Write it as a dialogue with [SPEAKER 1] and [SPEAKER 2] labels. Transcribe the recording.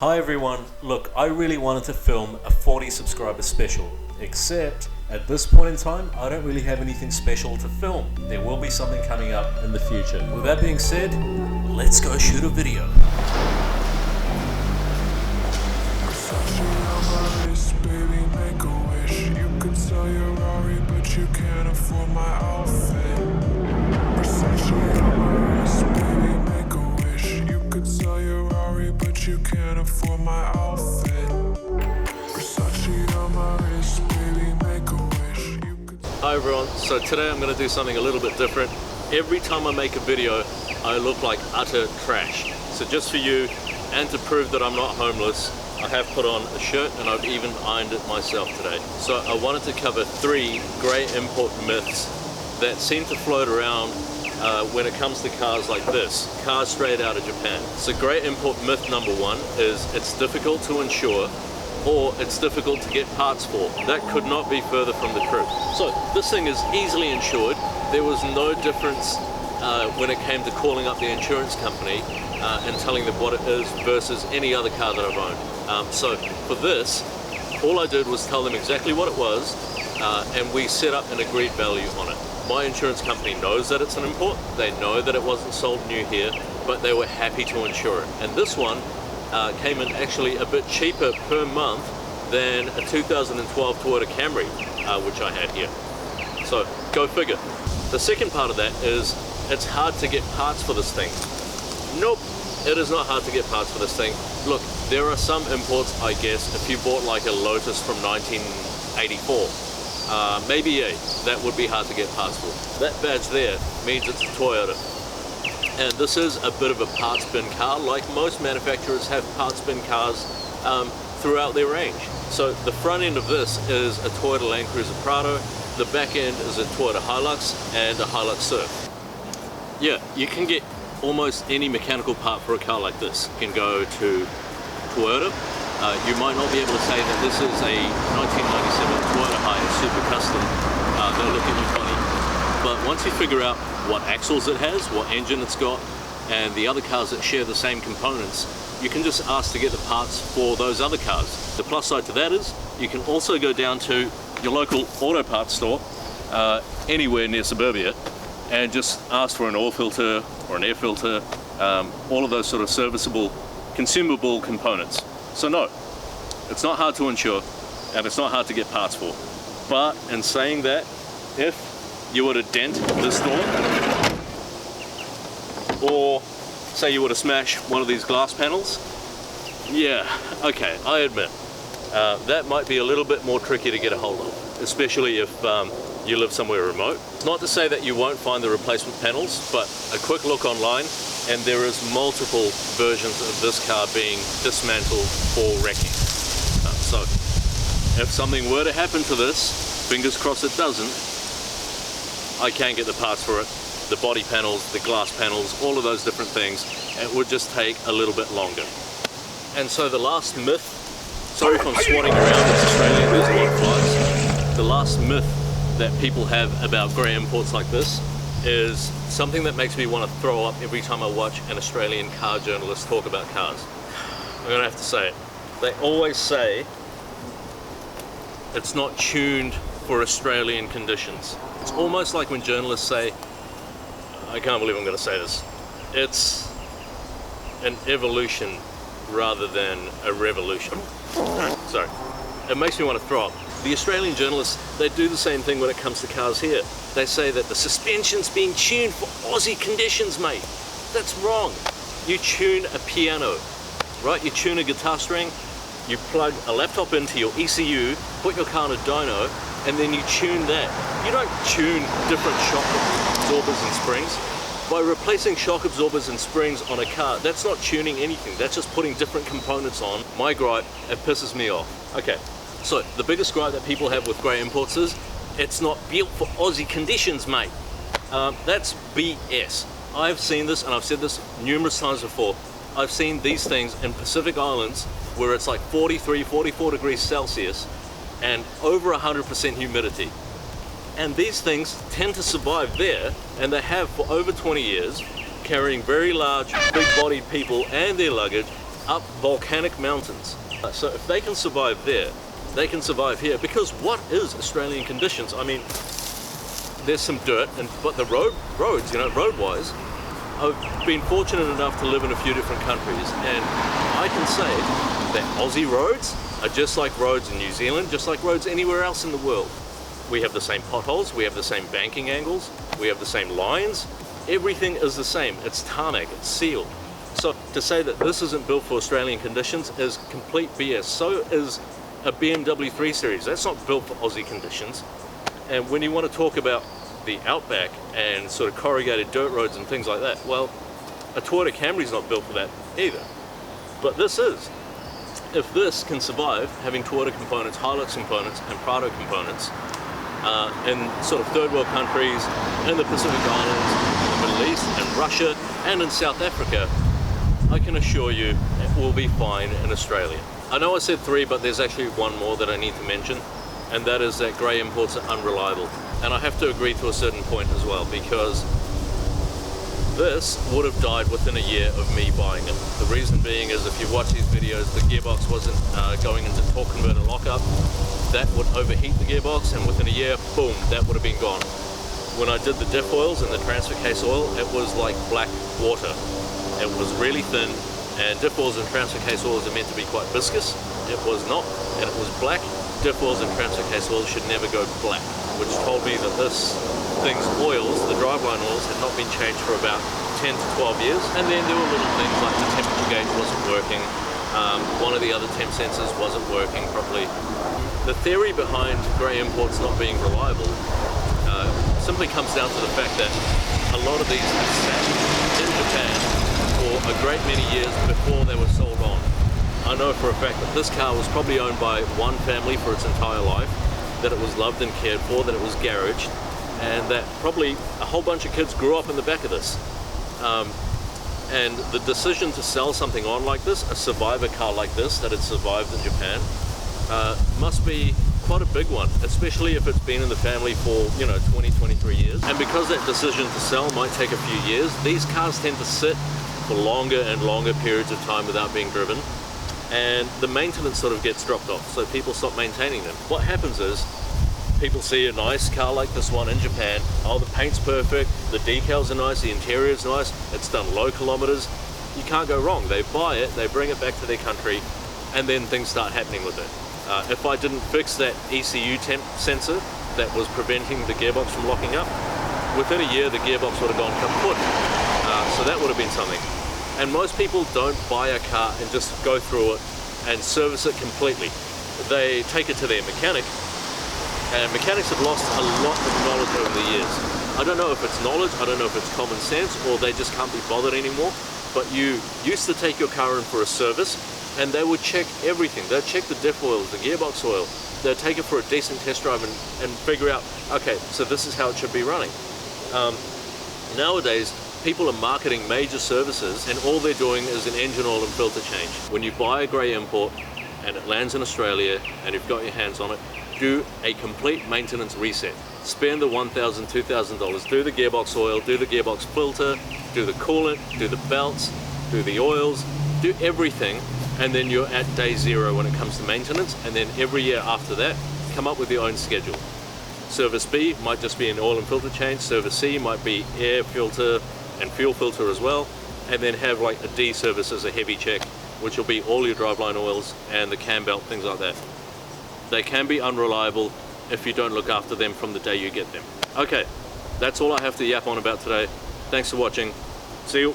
[SPEAKER 1] Hi everyone, look, I really wanted to film a 40 subscriber special, except at this point in time, I don't really have anything special to film. There will be something coming up in the future. With that being said, let's go shoot a video.
[SPEAKER 2] You can't afford my outfit. Versace on my wrist, baby, make a wish.
[SPEAKER 3] Hi everyone, so today I'm going to do something a little bit different. Every time I make a video, I look like utter trash. So just for you, and to prove that I'm not homeless, I have put on a shirt and I've even ironed it myself today. So I wanted to cover 3 grey import myths that seem to float around when it comes to cars like this, cars straight out of Japan. So grey import myth number 1 is it's difficult to insure, or it's difficult to get parts for. That could not be further from the truth. So this thing is easily insured. There was no difference when it came to calling up the insurance company and telling them what it is versus any other car that I've owned. So for this, all I did was tell them exactly what it was, and we set up an agreed value on it. My insurance company knows that it's an import, they know that it wasn't sold new here, but they were happy to insure it. And this one came in actually a bit cheaper per month than a 2012 Toyota Camry, which I had here. So go figure. The second part of that is it's hard to get parts for this thing. Nope, it is not hard to get parts for this thing. Look, there are some imports, I guess, if you bought like a Lotus from 1984. Maybe yeah, that would be hard to get parts for. That badge there means it's a Toyota. And this is a bit of a parts bin car. Like most manufacturers have parts bin cars throughout their range. So the front end of this is a Toyota Land Cruiser Prado, the back end is a Toyota Hilux and a Hilux Surf. Yeah, you can get almost any mechanical part for a car like this. You can go to Toyota. You might not be able to say that this is a 1997 Toyota Hiace Super Custom. They'll look at you funny. But once you figure out what axles it has, what engine it's got, and the other cars that share the same components, you can just ask to get the parts for those other cars. The plus side to that is you can also go down to your local auto parts store anywhere near suburbia and just ask for an oil filter or an air filter, all of those sort of serviceable, consumable components. So no, it's not hard to insure and it's not hard to get parts for. But in saying that, if you were to dent this door, or say you were to smash one of these glass panels, yeah, okay, I admit, that might be a little bit more tricky to get a hold of, especially if you live somewhere remote. Not to say that you won't find the replacement panels, but a quick look online and there is multiple versions of this car being dismantled for wrecking. So if something were to happen to this, fingers crossed it doesn't, I can get the parts for it, the body panels, the glass panels, all of those different things. It would just take a little bit longer. And so the last myth, sorry if I'm swatting around, it's Australia, there's a lot of flies. The last myth that people have about grey imports like this is something that makes me want to throw up every time I watch an Australian car journalist talk about cars. I'm gonna have to say it. They always say it's not tuned for Australian conditions. It's almost like when journalists say, I can't believe I'm gonna say this, it's an evolution rather than a revolution. Sorry, it makes me want to throw up. The Australian journalists, they do the same thing when it comes to cars here. They say that the suspension's being tuned for Aussie conditions, mate. That's wrong. You tune a piano, right? You tune a guitar string, you plug a laptop into your ECU, put your car in a dyno, and then you tune that. You don't tune different shock absorbers and springs. By replacing shock absorbers and springs on a car, that's not tuning anything. That's just putting different components on. My gripe, it pisses me off. Okay. So the biggest gripe that people have with grey imports is it's not built for Aussie conditions, mate. That's BS. I've seen this and I've said this numerous times before. I've seen these things in Pacific Islands where it's like 43, 44 degrees Celsius and over 100% humidity. And these things tend to survive there, and they have for over 20 years, carrying very large, big-bodied people and their luggage up volcanic mountains. So if they can survive there, they can survive here, because what is Australian conditions? I mean, there's some dirt, but the roads, you know, road-wise, I've been fortunate enough to live in a few different countries, and I can say that Aussie roads are just like roads in New Zealand, just like roads anywhere else in the world. We have the same potholes, we have the same banking angles, we have the same lines, everything is the same. It's tarmac, it's sealed. So to say that this isn't built for Australian conditions is complete BS. So is a BMW 3 Series. That's not built for Aussie conditions. And when you want to talk about the outback and sort of corrugated dirt roads and things like that, well, a Toyota Camry's not built for that either. But this is. If this can survive having Toyota components, Hilux components and Prado components in sort of third world countries, in the Pacific Islands, in the Middle East, and Russia, and in South Africa, I can assure you it will be fine in Australia. I know I said 3, but there's actually one more that I need to mention, and that is that grey imports are unreliable. And I have to agree to a certain point as well, because this would have died within a year of me buying it. The reason being is, if you watch these videos, the gearbox wasn't going into torque converter lockup. That would overheat the gearbox, and within a year, boom, that would have been gone. When I did the diff oils and the transfer case oil, it was like black water. It was really thin, and diff oils and transfer case oils are meant to be quite viscous. It was not, and it was black. Diff oils and transfer case oils should never go black, which told me that this thing's oils, the driveline oils, had not been changed for about 10 to 12 years. And then there were little things like the temperature gauge wasn't working, one of the other temp sensors wasn't working properly. The theory behind grey imports not being reliable simply comes down to the fact that a lot of these have sat in Japan for a great many years before they were sold on. I know for a fact that this car was probably owned by one family for its entire life, that it was loved and cared for, that it was garaged, and that probably a whole bunch of kids grew up in the back of this. And the decision to sell something on like this, a survivor car like this that had survived in Japan, must be quite a big one, especially if it's been in the family for, 20, 23 years. And because that decision to sell might take a few years, these cars tend to sit for longer and longer periods of time without being driven, and the maintenance sort of gets dropped off, so people stop maintaining them. What happens is, people see a nice car like this one in Japan, oh, the paint's perfect, the decals are nice, the interior is nice, it's done low kilometers, you can't go wrong. They buy it, they bring it back to their country, and then things start happening with it. If I didn't fix that ECU temp sensor that was preventing the gearbox from locking up, within a year the gearbox would have gone kaput. So that would have been something. And most people don't buy a car and just go through it and service it completely. They take it to their mechanic, and mechanics have lost a lot of knowledge over the years. I don't know if it's knowledge, I don't know if it's common sense, or they just can't be bothered anymore, but you used to take your car in for a service, and they would check everything. They'd check the diff oils, the gearbox oil. They'd take it for a decent test drive and figure out, okay, so this is how it should be running. Nowadays, people are marketing major services, and all they're doing is an engine oil and filter change. When you buy a grey import and it lands in Australia and you've got your hands on it, do a complete maintenance reset. Spend the $1,000, $2,000, do the gearbox oil, do the gearbox filter, do the coolant, do the belts, do the oils, do everything, and then you're at day 0 when it comes to maintenance, and then every year after that, come up with your own schedule. Service B might just be an oil and filter change, service C might be air filter and fuel filter as well, and then have like a D service as a heavy check, which will be all your driveline oils and the cam belt, things like that. They can be unreliable if you don't look after them from the day you get them. Okay, that's all I have to yap on about today. Thanks for watching. See you.